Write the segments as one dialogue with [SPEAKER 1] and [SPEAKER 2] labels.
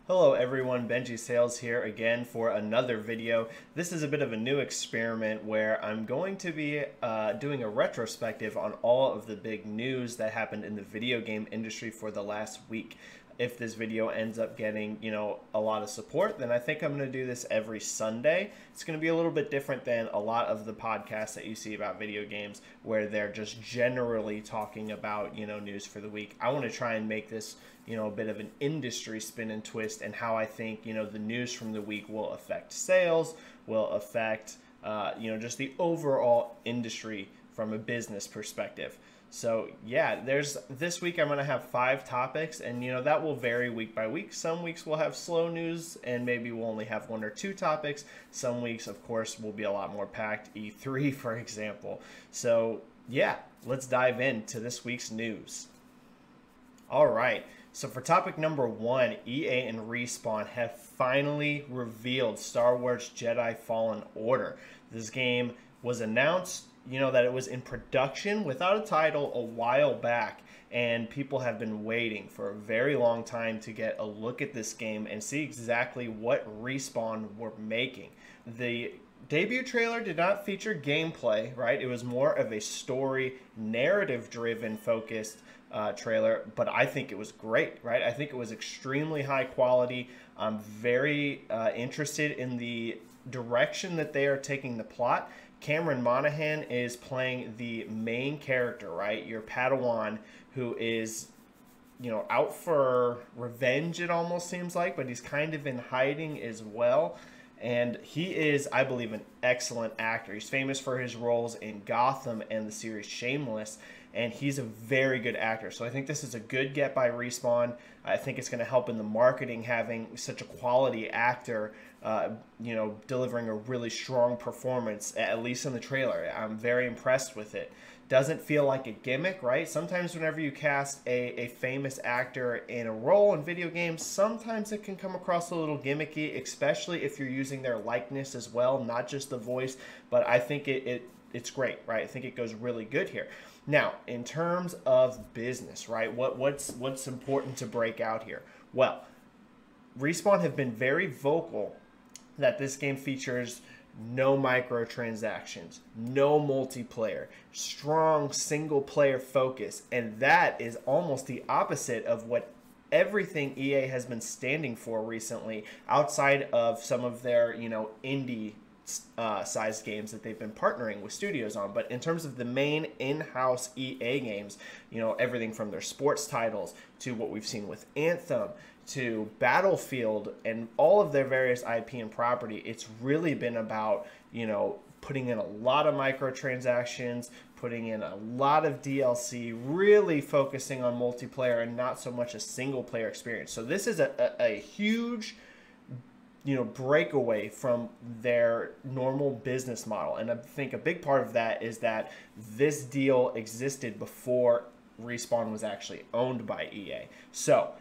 [SPEAKER 1] Hello everyone, Benji-Sales here again for another video. This is a bit of a new experiment where I'm going to be doing a retrospective on all of the big news that happened in the video game industry for the last week. If this video ends up getting, a lot of support, then I think I'm going to do this every Sunday. It's going to be a little bit different than a lot of the podcasts that you see about video games where they're just generally talking about, news for the week. I want to try and make this, a bit of an industry spin and twist and how I think, the news from the week will affect sales, will affect, just the overall industry from a business perspective. So yeah, this week I'm going to have 5 topics, and that will vary week by week. Some weeks we'll have slow news and maybe we'll only have 1 or 2 topics. Some weeks, of course, will be a lot more packed, E3 for example. So yeah, let's dive into this week's news. All right, so for topic number 1, EA and Respawn have finally revealed Star Wars Jedi Fallen Order. This game was announced that it was in production without a title a while back, and people have been waiting for a very long time to get a look at this game and see exactly what Respawn were making. The debut trailer did not feature gameplay, right? It was more of a story, narrative-driven focused trailer, but I think it was great, right? I think it was extremely high quality. I'm very interested in the direction that they are taking the plot. Cameron Monaghan is playing the main character, right? Your Padawan, who is, out for revenge, it almost seems like, but he's kind of in hiding as well. And he is, I believe, an excellent actor. He's famous for his roles in Gotham and the series Shameless, and he's a very good actor. So I think this is a good get by Respawn. I think it's going to help in the marketing, having such a quality actor, delivering a really strong performance, at least in the trailer. I'm very impressed with it. Doesn't feel like a gimmick, right? Sometimes whenever you cast a famous actor in a role in video games, sometimes it can come across a little gimmicky, especially if you're using their likeness as well, not just the voice. But I think it's great, right? I think it goes really good here. Now, in terms of business, right? What's important to break out here? Well, Respawn have been very vocal that this game features no microtransactions, no multiplayer, strong single player focus, and that is almost the opposite of what everything EA has been standing for recently, outside of some of their indie sized games that they've been partnering with studios on. But in terms of the main in-house EA games, everything from their sports titles to what we've seen with Anthem to Battlefield and all of their various IP and property, it's really been about, putting in a lot of microtransactions, putting in a lot of DLC, really focusing on multiplayer and not so much a single player experience. So this is a huge breakaway from their normal business model. And I think a big part of that is that this deal existed before Respawn was actually owned by EA. So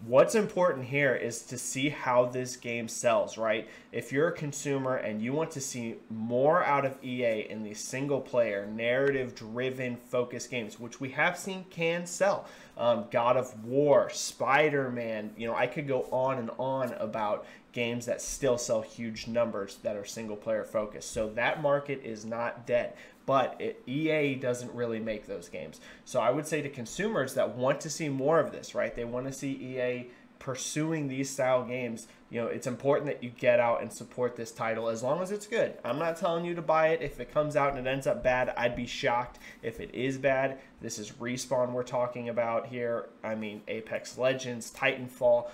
[SPEAKER 1] what's important here is to see how this game sells, right? If you're a consumer and you want to see more out of EA in these single player, narrative driven focused games, which we have seen can sell, God of War, Spider-Man, I could go on and on about games that still sell huge numbers that are single player focused. So that market is not dead, but EA doesn't really make those games. So I would say to consumers that want to see more of this, right? They want to see EA pursuing these style games. It's important that you get out and support this title as long as it's good. I'm not telling you to buy it. If it comes out and it ends up bad, I'd be shocked if it is bad. This is Respawn we're talking about here. I mean, Apex Legends, Titanfall,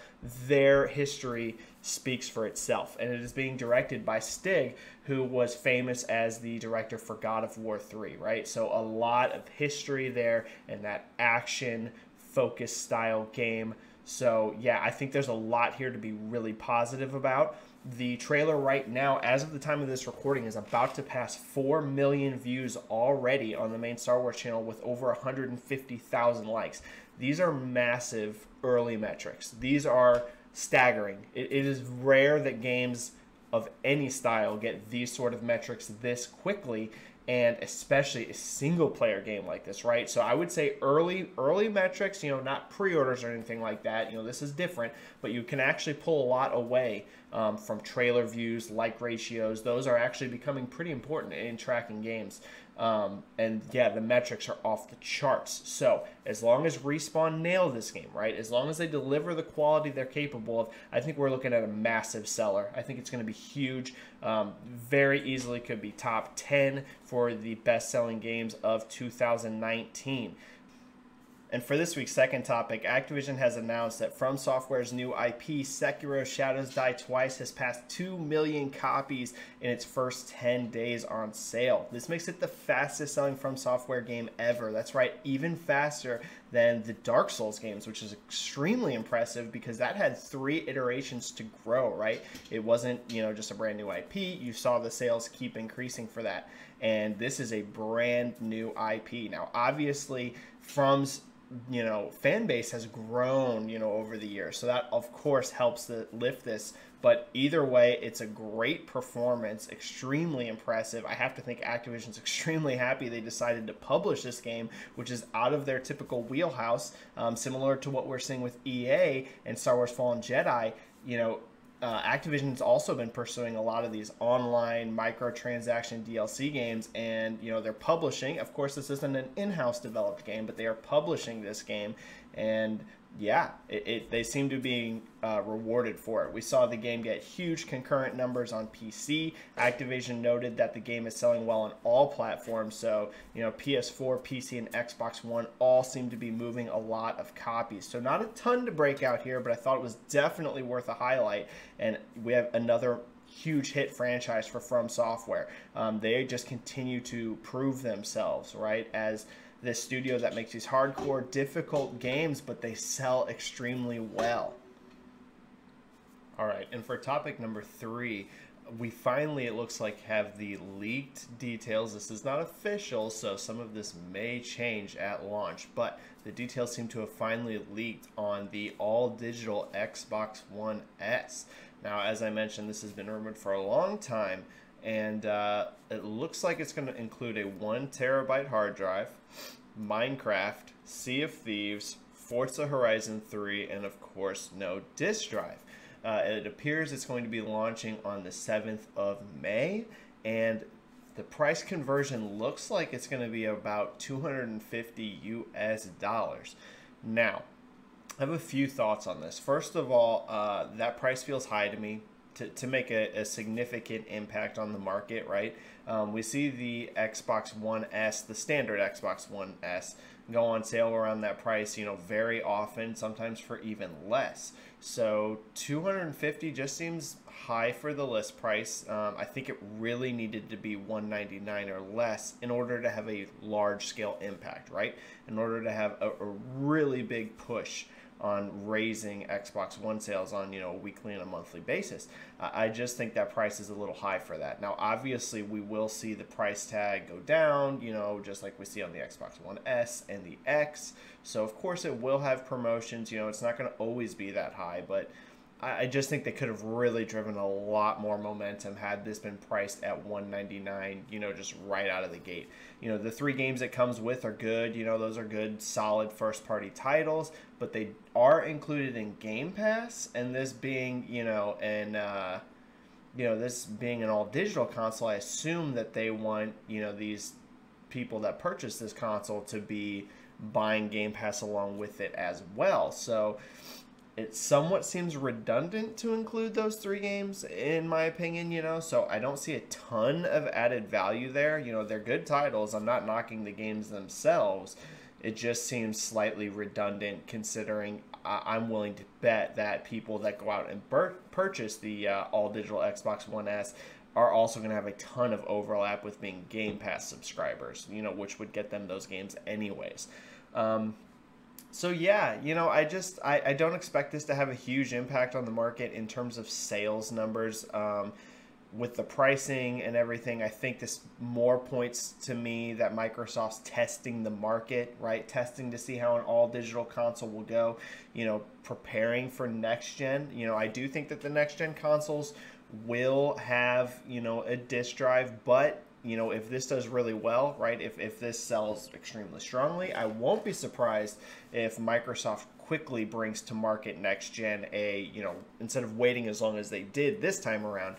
[SPEAKER 1] their history speaks for itself. And it is being directed by Stig, who was famous as the director for God of War 3, right? So a lot of history there and that action-focused style game. So yeah, I think there's a lot here to be really positive about. The trailer right now, as of the time of this recording, is about to pass 4 million views already on the main Star Wars channel with over 150,000 likes. These are massive early metrics. These are staggering. It is rare that games of any style get these sort of metrics this quickly, and especially a single player game like this, right? So I would say early metrics, not pre-orders or anything like that. This is different, but you can actually pull a lot away from trailer views, like ratios. Those are actually becoming pretty important in tracking games. And yeah, the metrics are off the charts. So as long as Respawn nail this game, right? As long as they deliver the quality they're capable of, I think we're looking at a massive seller. I think it's going to be huge. Very easily could be top 10 for the best-selling games of 2019. And for this week's second topic, Activision has announced that From Software's new IP, Sekiro Shadows Die Twice, has passed 2 million copies in its first 10 days on sale. This makes it the fastest selling From Software game ever. That's right, even faster than the Dark Souls games, which is extremely impressive because that had 3 iterations to grow, right? It wasn't, just a brand new IP. You saw the sales keep increasing for that. And this is a brand new IP. Now, obviously, From's fan base has grown, over the years. So that, of course, helps to lift this. But either way, it's a great performance, extremely impressive. I have to think Activision's extremely happy they decided to publish this game, which is out of their typical wheelhouse, similar to what we're seeing with EA and Star Wars Fallen Jedi. Activision's also been pursuing a lot of these online microtransaction DLC games, and they're publishing. Of course, this isn't an in-house developed game, but they are publishing this game, and yeah, they seem to be rewarded for it. We saw the game get huge concurrent numbers on PC. Activision noted that the game is selling well on all platforms, so PS4, PC, and Xbox One all seem to be moving a lot of copies. So not a ton to break out here, but I thought it was definitely worth a highlight, and we have another huge hit franchise for From Software. They just continue to prove themselves, right, as this studio that makes these hardcore, difficult games, but they sell extremely well. All right, and for topic number 3, we finally, it looks like, have the leaked details. This is not official, so some of this may change at launch, but the details seem to have finally leaked on the all-digital Xbox One S. Now, as I mentioned, this has been rumored for a long time, and it looks like it's going to include a 1 terabyte hard drive, Minecraft, Sea of Thieves, Forza Horizon 3, and of course no disk drive. It appears it's going to be launching on the 7th of May, and the price conversion looks like it's going to be about $250 US. Now, I have a few thoughts on this. First of all, that price feels high to me to make a significant impact on the market, right? We see the Xbox One S, the standard Xbox One S, go on sale around that price, very often, sometimes for even less. So $250 just seems high for the list price. I think it really needed to be $199 or less in order to have a large scale impact, right? In order to have a really big push on raising Xbox One sales on a weekly and a monthly basis. I just think that price is a little high for that. Now, obviously, we will see the price tag go down, just like we see on the Xbox One S and the X. So, of course, it will have promotions. It's not going to always be that high, but I just think they could have really driven a lot more momentum had this been priced at $199, just right out of the gate. The 3 games it comes with are good. Those are good, solid first-party titles, but they are included in Game Pass, and this being, this being an all-digital console, I assume that they want, these people that purchase this console to be buying Game Pass along with it as well. So it somewhat seems redundant to include those 3 games, in my opinion, so I don't see a ton of added value there. They're good titles. I'm not knocking the games themselves. It just seems slightly redundant, considering I'm willing to bet that people that go out and purchase the all-digital Xbox One S are also going to have a ton of overlap with being Game Pass subscribers, which would get them those games anyways. So yeah, I don't expect this to have a huge impact on the market in terms of sales numbers. With the pricing and everything, I think this more points to me that Microsoft's testing the market, right? Testing to see how an all-digital console will go, preparing for next gen. I do think that the next gen consoles will have, a disk drive, but if this does really well, right, if this sells extremely strongly, I won't be surprised if Microsoft quickly brings to market next gen instead of waiting as long as they did this time around,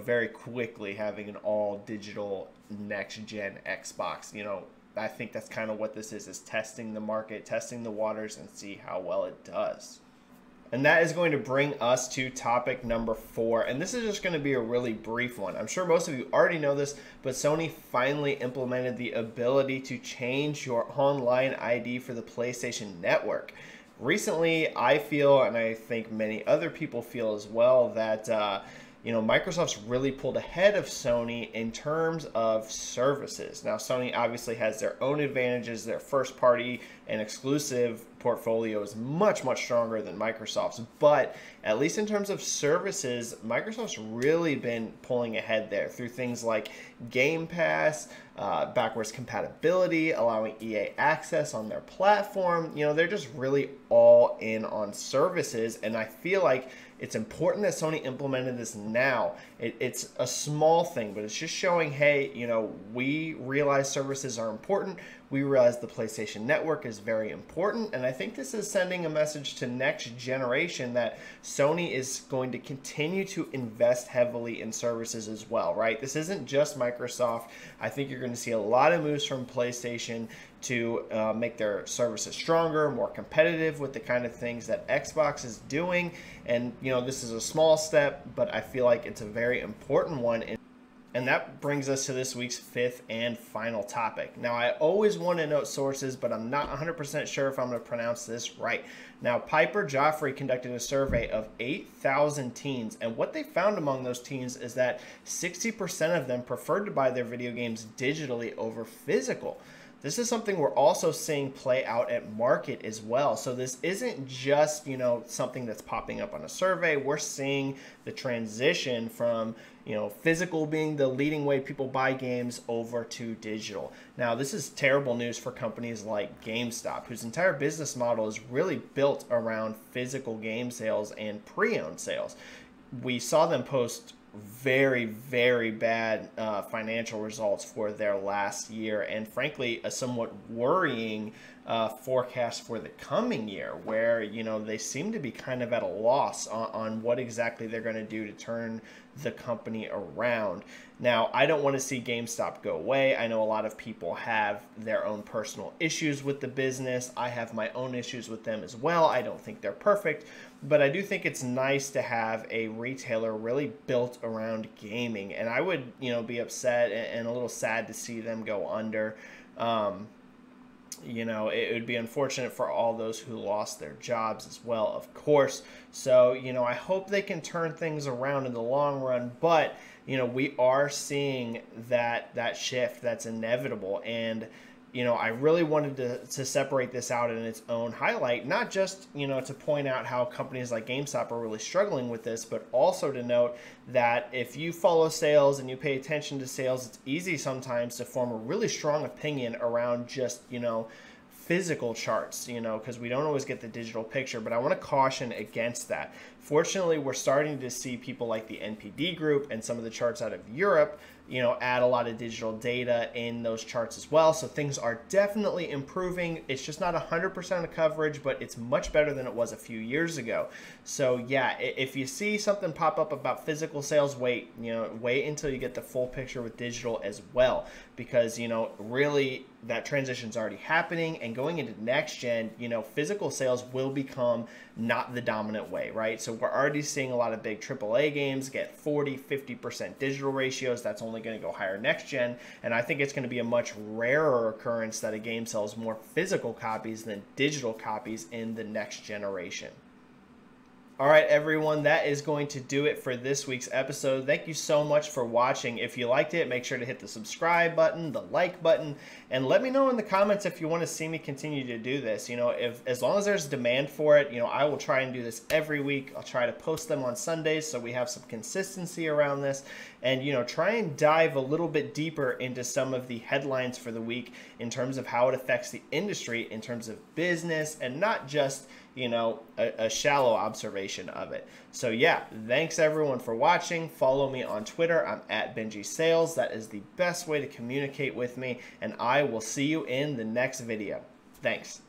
[SPEAKER 1] very quickly having an all digital next gen Xbox. I think that's kind of what this is testing the market, testing the waters, and see how well it does. And that is going to bring us to topic number 4. And this is just going to be a really brief one. I'm sure most of you already know this, but Sony finally implemented the ability to change your online ID for the PlayStation Network. Recently, I feel, and I think many other people feel as well, that Microsoft's really pulled ahead of Sony in terms of services. Now, Sony obviously has their own advantages. Their first party and exclusive portfolio is much, much stronger than Microsoft's. But at least in terms of services, Microsoft's really been pulling ahead there through things like Game Pass, backwards compatibility, allowing EA access on their platform. They're just really all in on services. And I feel like it's important that Sony implemented this now. It's a small thing, but it's just showing, hey, we realize services are important. We realize the PlayStation Network is very important. And I think this is sending a message to next generation that Sony is going to continue to invest heavily in services as well, right? This isn't just Microsoft. I think you're going to see a lot of moves from PlayStation to make their services stronger, more competitive with the kind of things that Xbox is doing. And, this is a small step, but I feel like it's a very important one. And that brings us to this week's 5th and final topic. Now, I always want to note sources, but I'm not 100% sure if I'm going to pronounce this right. Now, Piper Jaffray conducted a survey of 8,000 teens, and what they found among those teens is that 60% of them preferred to buy their video games digitally over physical. This is something we're also seeing play out at market as well. So this isn't just, something that's popping up on a survey. We're seeing the transition from, physical being the leading way people buy games over to digital. Now, this is terrible news for companies like GameStop, whose entire business model is really built around physical game sales and pre-owned sales. We saw them post very, very bad financial results for their last year, and frankly a somewhat worrying forecast for the coming year, where they seem to be kind of at a loss on what exactly they're going to do to turn the company around. Now, I don't want to see GameStop go away. I know a lot of people have their own personal issues with the business. I have my own issues with them as well. I don't think they're perfect, but I do think it's nice to have a retailer really built around gaming. And I would, be upset and a little sad to see them go under. It would be unfortunate for all those who lost their jobs as well, of course. So, I hope they can turn things around in the long run, but, we are seeing that shift that's inevitable. And, I really wanted to separate this out in its own highlight, not just, to point out how companies like GameStop are really struggling with this, but also to note that if you follow sales and you pay attention to sales, it's easy sometimes to form a really strong opinion around just, physical charts, because we don't always get the digital picture, but I want to caution against that. Fortunately, we're starting to see people like the NPD group and some of the charts out of Europe, add a lot of digital data in those charts as well. So things are definitely improving. It's just not 100% of coverage, but it's much better than it was a few years ago. So yeah, if you see something pop up about physical sales, wait until you get the full picture with digital as well, because, really that transition's already happening, and going into next gen, physical sales will become not the dominant way, right? So we're already seeing a lot of big AAA games get 40-50% digital ratios. That's only going to go higher next gen, and I think it's going to be a much rarer occurrence that a game sells more physical copies than digital copies in the next generation. All right, everyone, that is going to do it for this week's episode. Thank you so much for watching. If you liked it, make sure to hit the subscribe button, the like button, and let me know in the comments if you want to see me continue to do this. As long as there's demand for it, I will try and do this every week. I'll try to post them on Sundays so we have some consistency around this, and try and dive a little bit deeper into some of the headlines for the week in terms of how it affects the industry in terms of business, and not just you know, a shallow observation of it. So yeah, thanks everyone for watching. Follow me on Twitter. I'm at Benji-Sales. That is the best way to communicate with me, and I will see you in the next video. Thanks.